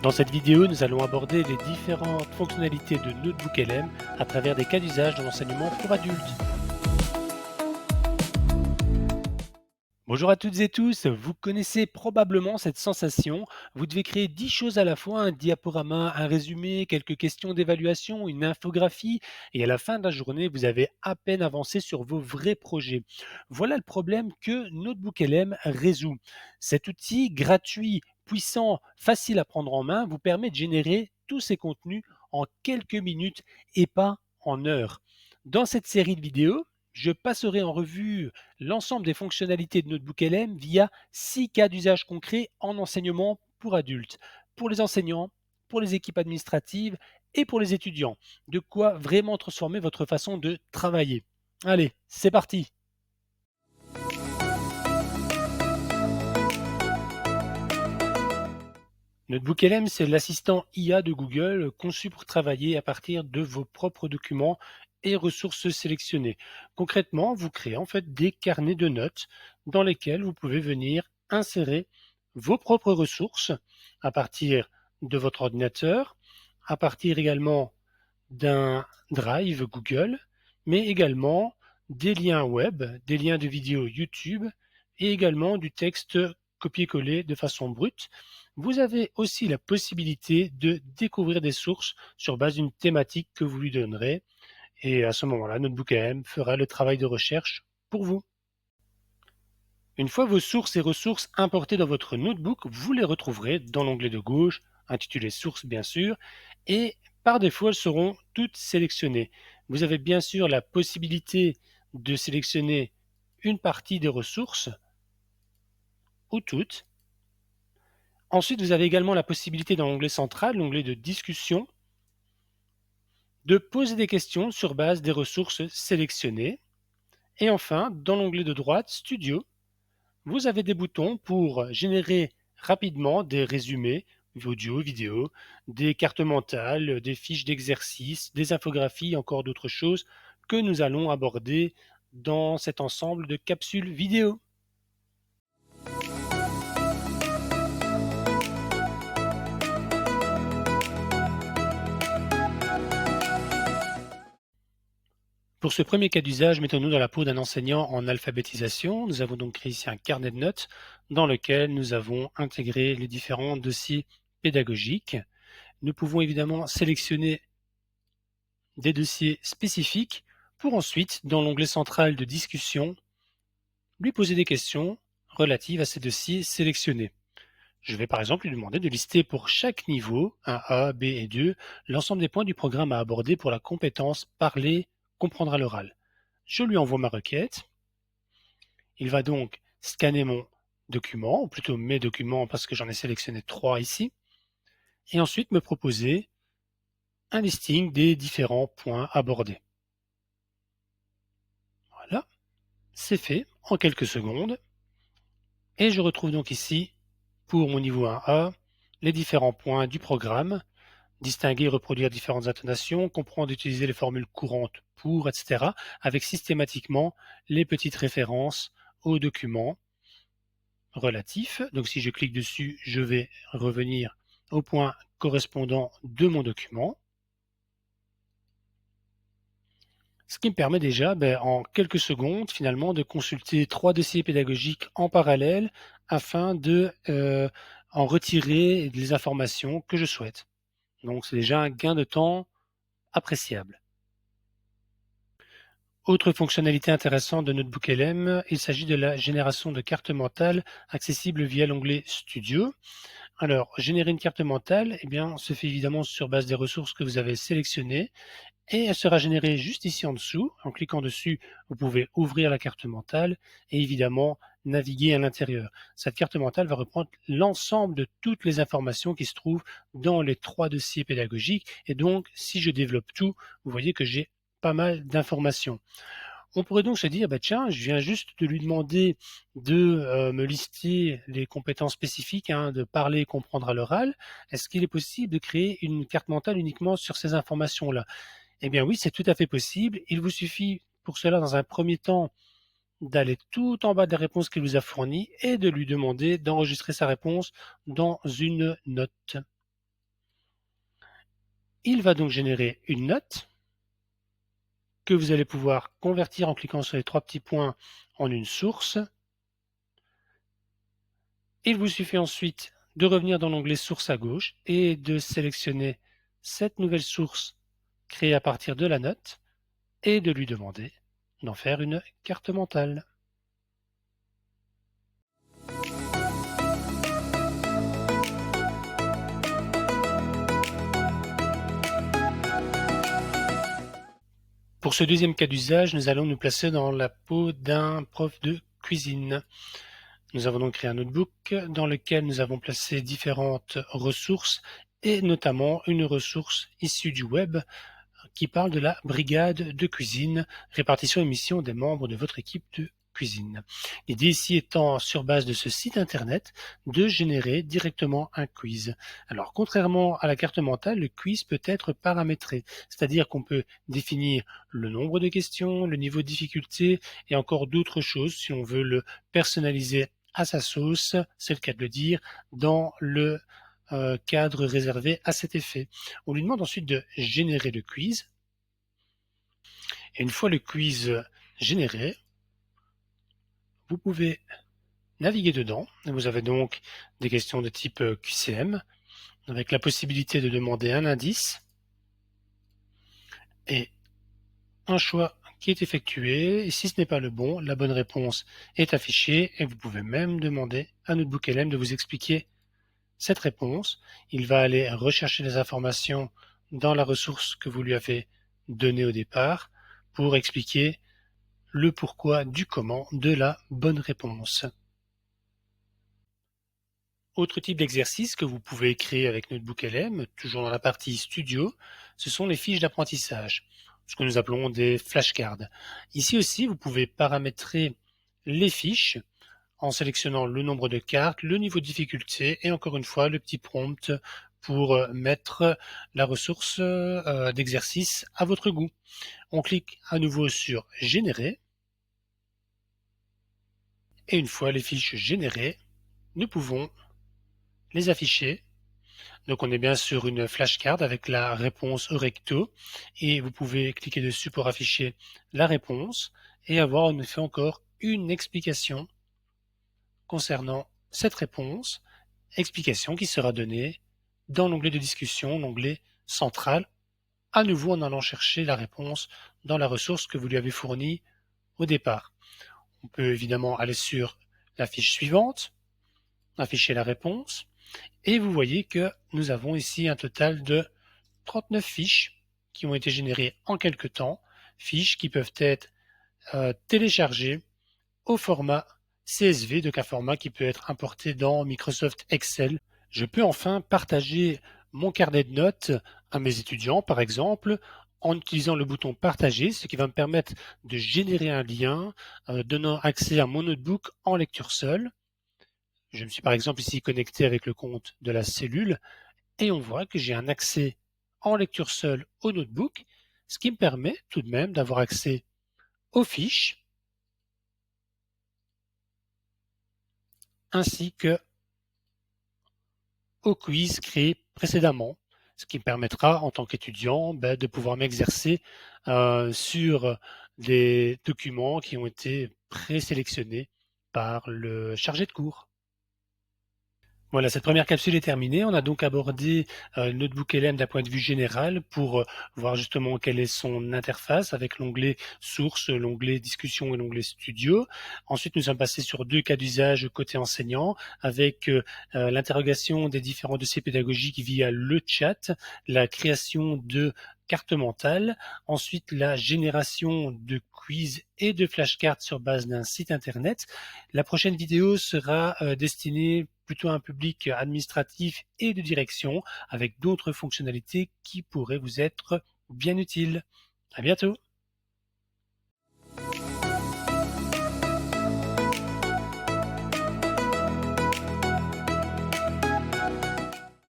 Dans cette vidéo, nous allons aborder les différentes fonctionnalités de NotebookLM à travers des cas d'usage de l'enseignement pour adultes. Bonjour à toutes et tous, vous connaissez probablement cette sensation. Vous devez créer 10 choses à la fois, un diaporama, un résumé, quelques questions d'évaluation, une infographie, et à la fin de la journée, vous avez à peine avancé sur vos vrais projets. Voilà le problème que NotebookLM résout. Cet outil gratuit, puissant, facile à prendre en main, vous permet de générer tous ces contenus en quelques minutes et pas en heures. Dans cette série de vidéos, je passerai en revue l'ensemble des fonctionnalités de NotebookLM via 6 cas d'usage concrets en enseignement pour adultes, pour les enseignants, pour les équipes administratives et pour les étudiants. De quoi vraiment transformer votre façon de travailler. Allez, c'est parti! NotebookLM, c'est l'assistant IA de Google conçu pour travailler à partir de vos propres documents et ressources sélectionnées. Concrètement, vous créez en fait des carnets de notes dans lesquels vous pouvez venir insérer vos propres ressources à partir de votre ordinateur, à partir également d'un drive Google, mais également des liens web, des liens de vidéos YouTube et également du texte copié-collé de façon brute. Vous avez aussi la possibilité de découvrir des sources sur base d'une thématique que vous lui donnerez. Et à ce moment-là, NotebookLM fera le travail de recherche pour vous. Une fois vos sources et ressources importées dans votre notebook, vous les retrouverez dans l'onglet de gauche, intitulé Sources bien sûr, et par défaut, elles seront toutes sélectionnées. Vous avez bien sûr la possibilité de sélectionner une partie des ressources ou toutes. Ensuite, vous avez également la possibilité dans l'onglet central, l'onglet de discussion, de poser des questions sur base des ressources sélectionnées. Et enfin, dans l'onglet de droite, Studio, vous avez des boutons pour générer rapidement des résumés audio, vidéo, des cartes mentales, des fiches d'exercice, des infographies, encore d'autres choses que nous allons aborder dans cet ensemble de capsules vidéo. Pour ce premier cas d'usage, mettons-nous dans la peau d'un enseignant en alphabétisation. Nous avons donc créé ici un carnet de notes dans lequel nous avons intégré les différents dossiers pédagogiques. Nous pouvons évidemment sélectionner des dossiers spécifiques pour ensuite, dans l'onglet central de discussion, lui poser des questions relatives à ces dossiers sélectionnés. Je vais par exemple lui demander de lister pour chaque niveau, 1A, B et 2, l'ensemble des points du programme à aborder pour la compétence parler, comprendre à l'oral. Je lui envoie ma requête. Il va donc scanner mon document, ou plutôt mes documents parce que j'en ai sélectionné 3 ici, et ensuite me proposer un listing des différents points abordés. Voilà, c'est fait en quelques secondes. Et je retrouve donc ici, pour mon niveau 1A, les différents points du programme, distinguer et reproduire différentes intonations, comprendre et utiliser les formules courantes pour, etc., avec systématiquement les petites références aux documents relatifs. Donc si je clique dessus, je vais revenir au point correspondant de mon document. Ce qui me permet déjà, en quelques secondes, finalement, de consulter 3 dossiers pédagogiques en parallèle afin de en retirer les informations que je souhaite. Donc c'est déjà un gain de temps appréciable. Autre fonctionnalité intéressante de NotebookLM, il s'agit de la génération de cartes mentales accessibles via l'onglet Studio. Alors, générer une carte mentale, eh bien, se fait évidemment sur base des ressources que vous avez sélectionnées et elle sera générée juste ici en dessous. En cliquant dessus, vous pouvez ouvrir la carte mentale et évidemment naviguer à l'intérieur. Cette carte mentale va reprendre l'ensemble de toutes les informations qui se trouvent dans les 3 dossiers pédagogiques et donc si je développe tout, vous voyez que j'ai pas mal d'informations. On pourrait donc se dire, bah tiens, je viens juste de lui demander de me lister les compétences spécifiques, hein, de parler et comprendre à l'oral. Est-ce qu'il est possible de créer une carte mentale uniquement sur ces informations-là? Eh bien oui, c'est tout à fait possible. Il vous suffit pour cela, dans un premier temps, d'aller tout en bas des réponses qu'il vous a fournies et de lui demander d'enregistrer sa réponse dans une note. Il va donc générer une note que vous allez pouvoir convertir en cliquant sur les 3 petits points en une source. Il vous suffit ensuite de revenir dans l'onglet Source à gauche et de sélectionner cette nouvelle source créée à partir de la note et de lui demander d'en faire une carte mentale. Pour ce deuxième cas d'usage, nous allons nous placer dans la peau d'un prof de cuisine. Nous avons donc créé un notebook dans lequel nous avons placé différentes ressources et notamment une ressource issue du web qui parle de la brigade de cuisine, répartition et mission des membres de votre équipe de cuisine. L'idée ici étant, sur base de ce site internet, de générer directement un quiz. Alors, contrairement à la carte mentale, le quiz peut être paramétré, c'est-à-dire qu'on peut définir le nombre de questions, le niveau de difficulté et encore d'autres choses si on veut le personnaliser à sa sauce, c'est le cas de le dire, dans le cadre réservé à cet effet. On lui demande ensuite de générer le quiz. Et une fois le quiz généré, vous pouvez naviguer dedans. Vous avez donc des questions de type QCM, avec la possibilité de demander un indice et un choix qui est effectué. Et si ce n'est pas le bon, la bonne réponse est affichée et vous pouvez même demander à NotebookLM de vous expliquer cette réponse. Il va aller rechercher les informations dans la ressource que vous lui avez donnée au départ pour expliquer le pourquoi du comment de la bonne réponse. Autre type d'exercice que vous pouvez créer avec NotebookLM, toujours dans la partie studio, ce sont les fiches d'apprentissage, ce que nous appelons des flashcards. Ici aussi, vous pouvez paramétrer les fiches en sélectionnant le nombre de cartes, le niveau de difficulté et encore une fois le petit prompt pour mettre la ressource d'exercice à votre goût. On clique à nouveau sur Générer et une fois les fiches générées, nous pouvons les afficher. Donc on est bien sur une flashcard avec la réponse recto et vous pouvez cliquer dessus pour afficher la réponse et avoir en effet encore une explication concernant cette réponse, explication qui sera donnée dans l'onglet de discussion, l'onglet central, à nouveau en allant chercher la réponse dans la ressource que vous lui avez fournie au départ. On peut évidemment aller sur la fiche suivante, afficher la réponse, et vous voyez que nous avons ici un total de 39 fiches qui ont été générées en quelque temps, fiches qui peuvent être téléchargées au format CSV, donc un format qui peut être importé dans Microsoft Excel. Je peux enfin partager mon carnet de notes à mes étudiants, par exemple, en utilisant le bouton partager, ce qui va me permettre de générer un lien donnant accès à mon notebook en lecture seule. Je me suis par exemple ici connecté avec le compte de la cellule et on voit que j'ai un accès en lecture seule au notebook, ce qui me permet tout de même d'avoir accès aux fiches ainsi que au quiz créé précédemment, ce qui me permettra en tant qu'étudiant de pouvoir m'exercer sur des documents qui ont été présélectionnés par le chargé de cours. Voilà, cette première capsule est terminée. On a donc abordé le Notebook LM d'un point de vue général pour voir justement quelle est son interface avec l'onglet source, l'onglet discussion et l'onglet studio. Ensuite, nous sommes passés sur deux cas d'usage côté enseignant avec l'interrogation des différents dossiers pédagogiques via le chat, la création de cartes mentales, ensuite la génération de quiz et de flashcards sur base d'un site internet. La prochaine vidéo sera destinée plutôt à un public administratif et de direction avec d'autres fonctionnalités qui pourraient vous être bien utiles. À bientôt!